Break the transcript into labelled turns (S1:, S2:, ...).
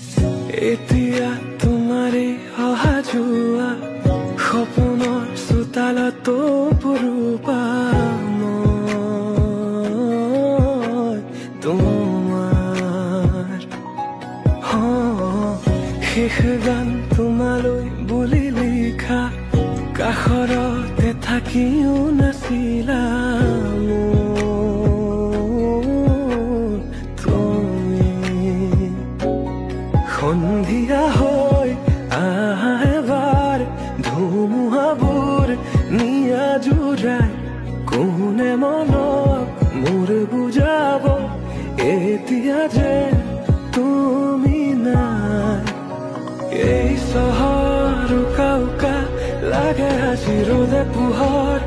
S1: এতিয়া তোমাৰে অহা যোৱা সপোনৰ চোতালতো পৰুৱা মই তোমাৰ শেষ গান তোমালৈ বুলি লিখা কাষৰতে থাকিও নাছিলা সন্ধিয়া হৈ আহা এবাৰ ধুমুহাবোৰ নিয়া জোৰাই কোনে মনক মোৰ বুজাব এতিয়া যে তুমি নাই এই চহৰ উকা উকা লাগে আজি ৰ'দে পোহৰ